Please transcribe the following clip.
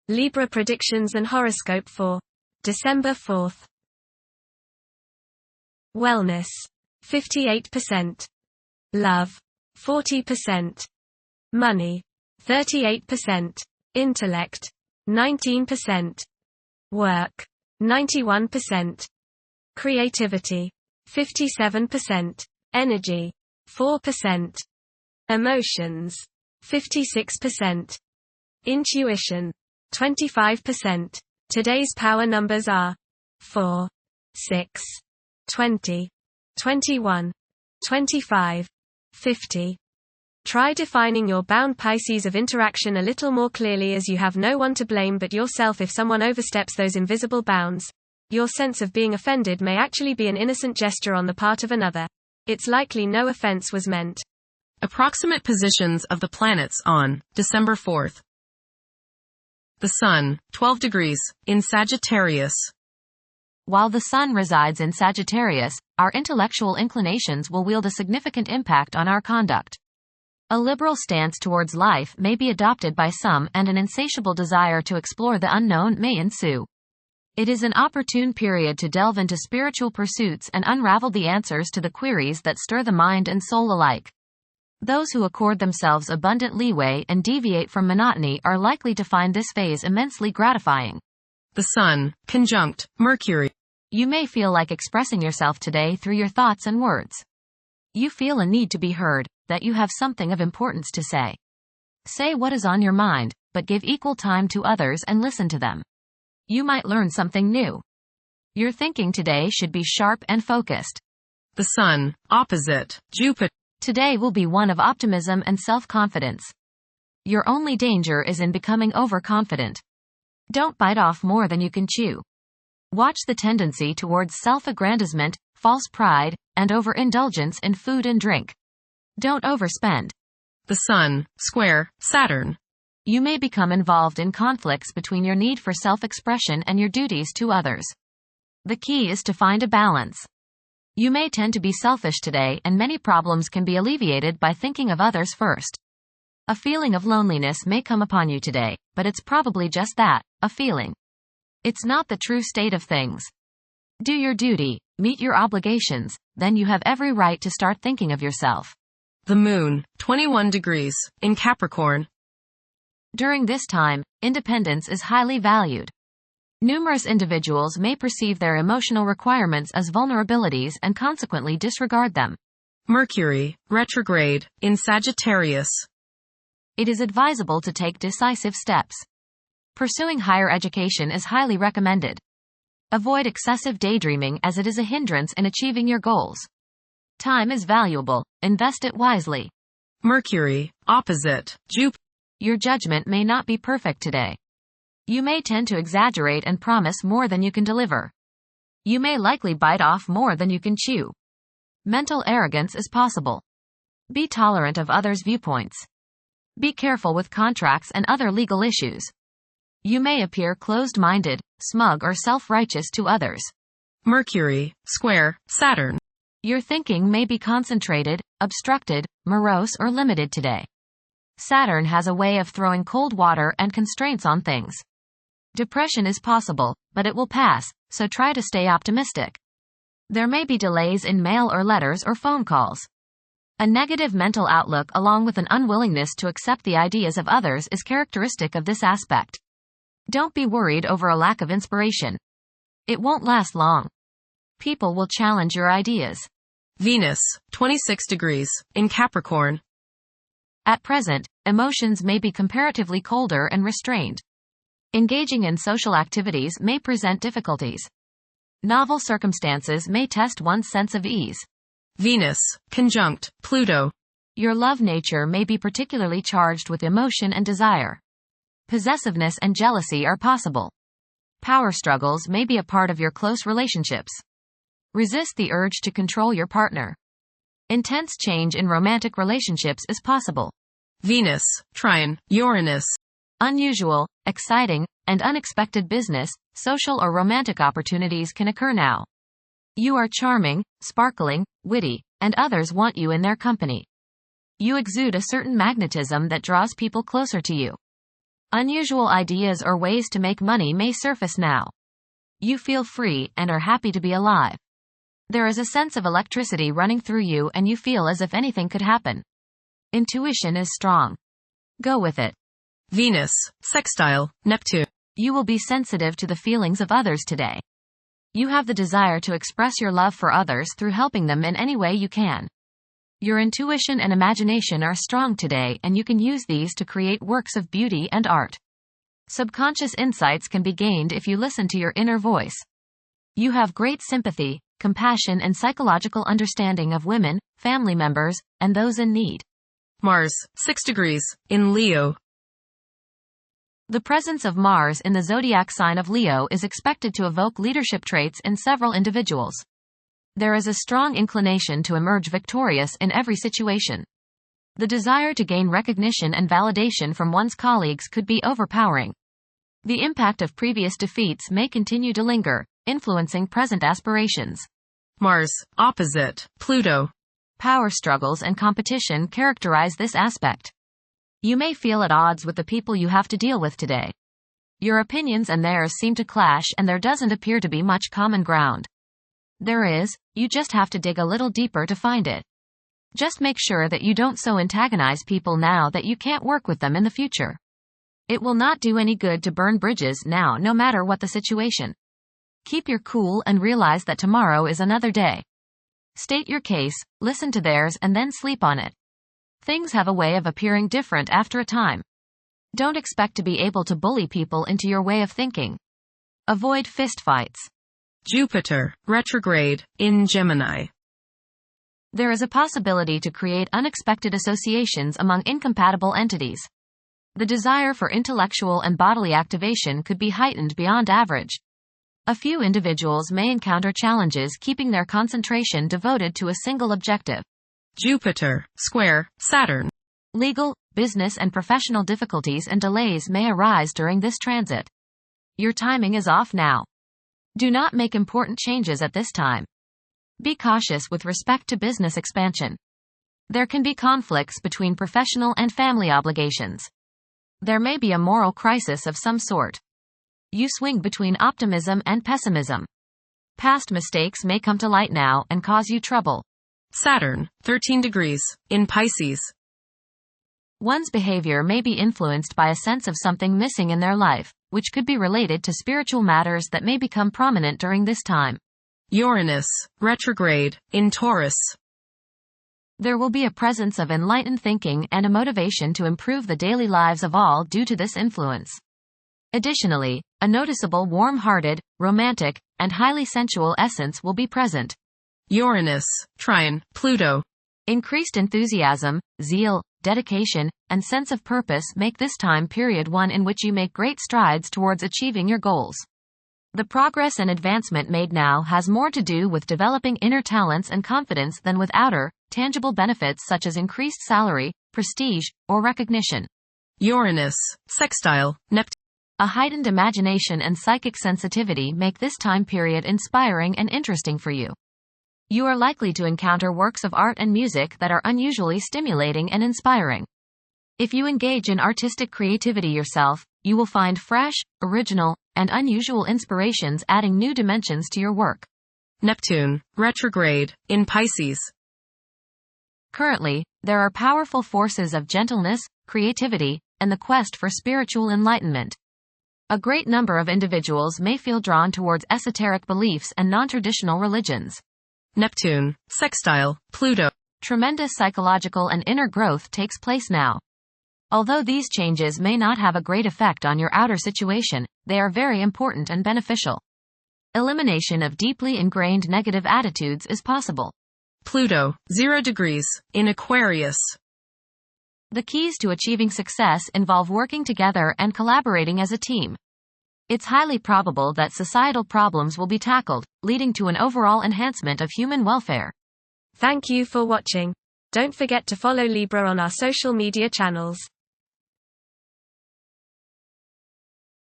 Libra predictions and horoscope for December 4th. Wellness, 58%. Love, 40%. Money, 38%. Intellect, 19%. Work, 91%. Creativity, 57%. Energy, 4%. Emotions, 56%. Intuition, 25%. Today's power numbers are 4, 6, 20, 21, 25, 50. Try defining your bound Pisces of interaction a little more clearly, as you have no one to blame but yourself if someone oversteps those invisible bounds. Your sense of being offended may actually be an innocent gesture on the part of another. It's likely no offense was meant. Approximate positions of the planets on December 4th. The Sun, 12 degrees, in Sagittarius. While the Sun resides in Sagittarius, our intellectual inclinations will wield a significant impact on our conduct. A liberal stance towards life may be adopted by some, and an insatiable desire to explore the unknown may ensue. It is an opportune period to delve into spiritual pursuits and unravel the answers to the queries that stir the mind and soul alike. Those who accord themselves abundant leeway and deviate from monotony are likely to find this phase immensely gratifying. The Sun, conjunct Mercury. You may feel like expressing yourself today through your thoughts and words. You feel a need to be heard, that you have something of importance to say. Say what is on your mind, but give equal time to others and listen to them. You might learn something new. Your thinking today should be sharp and focused. The Sun, opposite Jupiter. Today will be one of optimism and self-confidence. Your only danger is in becoming overconfident. Don't bite off more than you can chew. Watch the tendency towards self-aggrandizement, false pride, and overindulgence in food and drink. Don't overspend. The Sun, square Saturn. You may become involved in conflicts between your need for self-expression and your duties to others. The key is to find a balance. You may tend to be selfish today, and many problems can be alleviated by thinking of others first. A feeling of loneliness may come upon you today, but it's probably just that, a feeling. It's not the true state of things. Do your duty, meet your obligations, then you have every right to start thinking of yourself. The Moon, 21 degrees, in Capricorn. During this time, independence is highly valued. Numerous individuals may perceive their emotional requirements as vulnerabilities and consequently disregard them. Mercury, retrograde, in Sagittarius. It is advisable to take decisive steps. Pursuing higher education is highly recommended. Avoid excessive daydreaming, as it is a hindrance in achieving your goals. Time is valuable, invest it wisely. Mercury, opposite Jupiter. Your judgment may not be perfect today. You may tend to exaggerate and promise more than you can deliver. You may likely bite off more than you can chew. Mental arrogance is possible. Be tolerant of others' viewpoints. Be careful with contracts and other legal issues. You may appear closed-minded, smug, or self-righteous to others. Mercury, square Saturn. Your thinking may be concentrated, obstructed, morose, or limited today. Saturn has a way of throwing cold water and constraints on things. Depression is possible, but it will pass, so try to stay optimistic. There may be delays in mail or letters or phone calls. A negative mental outlook, along with an unwillingness to accept the ideas of others, is characteristic of this aspect. Don't be worried over a lack of inspiration. It won't last long. People will challenge your ideas. Venus, 26 degrees, in Capricorn. At present, emotions may be comparatively colder and restrained. Engaging in social activities may present difficulties. Novel circumstances may test one's sense of ease. Venus, conjunct Pluto. Your love nature may be particularly charged with emotion and desire. Possessiveness and jealousy are possible. Power struggles may be a part of your close relationships. Resist the urge to control your partner. Intense change in romantic relationships is possible. Venus, trine Uranus. Unusual, exciting, and unexpected business, social, or romantic opportunities can occur now. You are charming, sparkling, witty, and others want you in their company. You exude a certain magnetism that draws people closer to you. Unusual ideas or ways to make money may surface now. You feel free and are happy to be alive. There is a sense of electricity running through you and you feel as if anything could happen. Intuition is strong. Go with it. Venus, sextile, Neptune. You will be sensitive to the feelings of others today. You have the desire to express your love for others through helping them in any way you can. Your intuition and imagination are strong today and you can use these to create works of beauty and art. Subconscious insights can be gained if you listen to your inner voice. You have great sympathy, compassion and psychological understanding of women, family members, and those in need. Mars, 6 degrees, in Leo. The presence of Mars in the zodiac sign of Leo is expected to evoke leadership traits in several individuals. There is a strong inclination to emerge victorious in every situation. The desire to gain recognition and validation from one's colleagues could be overpowering. The impact of previous defeats may continue to linger, influencing present aspirations. Mars, opposite, Pluto. Power struggles and competition characterize this aspect. You may feel at odds with the people you have to deal with today. Your opinions and theirs seem to clash and there doesn't appear to be much common ground. There is, you just have to dig a little deeper to find it. Just make sure that you don't so antagonize people now that you can't work with them in the future. It will not do any good to burn bridges now no matter what the situation. Keep your cool and realize that tomorrow is another day. State your case, listen to theirs and then sleep on it. Things have a way of appearing different after a time. Don't expect to be able to bully people into your way of thinking. Avoid fistfights. Jupiter, retrograde, in Gemini. There is a possibility to create unexpected associations among incompatible entities. The desire for intellectual and bodily activation could be heightened beyond average. A few individuals may encounter challenges keeping their concentration devoted to a single objective. Jupiter, square, Saturn. Legal, business and professional difficulties and delays may arise during this transit. Your timing is off now. Do not make important changes at this time. Be cautious with respect to business expansion. There can be conflicts between professional and family obligations. There may be a moral crisis of some sort. You swing between optimism and pessimism. Past mistakes may come to light now and cause you trouble. Saturn, 13 degrees, in Pisces. One's behavior may be influenced by a sense of something missing in their life, which could be related to spiritual matters that may become prominent during this time. Uranus, retrograde, in Taurus. There will be a presence of enlightened thinking and a motivation to improve the daily lives of all due to this influence. Additionally, a noticeable warm-hearted, romantic, and highly sensual essence will be present. Uranus, trine, Pluto. Increased enthusiasm, zeal, dedication, and sense of purpose make this time period one in which you make great strides towards achieving your goals. The progress and advancement made now has more to do with developing inner talents and confidence than with outer, tangible benefits such as increased salary, prestige, or recognition. Uranus, sextile, Neptune. A heightened imagination and psychic sensitivity make this time period inspiring and interesting for you. You are likely to encounter works of art and music that are unusually stimulating and inspiring. If you engage in artistic creativity yourself, you will find fresh, original, and unusual inspirations adding new dimensions to your work. Neptune, retrograde, in Pisces. Currently, there are powerful forces of gentleness, creativity, and the quest for spiritual enlightenment. A great number of individuals may feel drawn towards esoteric beliefs and non-traditional religions. Neptune, sextile, Pluto. Tremendous psychological and inner growth takes place now. Although these changes may not have a great effect on your outer situation, they are very important and beneficial. Elimination of deeply ingrained negative attitudes is possible. Pluto, 0 degrees, in Aquarius. The keys to achieving success involve working together and collaborating as a team. It's highly probable that societal problems will be tackled, leading to an overall enhancement of human welfare. Thank you for watching. Don't forget to follow Libra on our social media channels.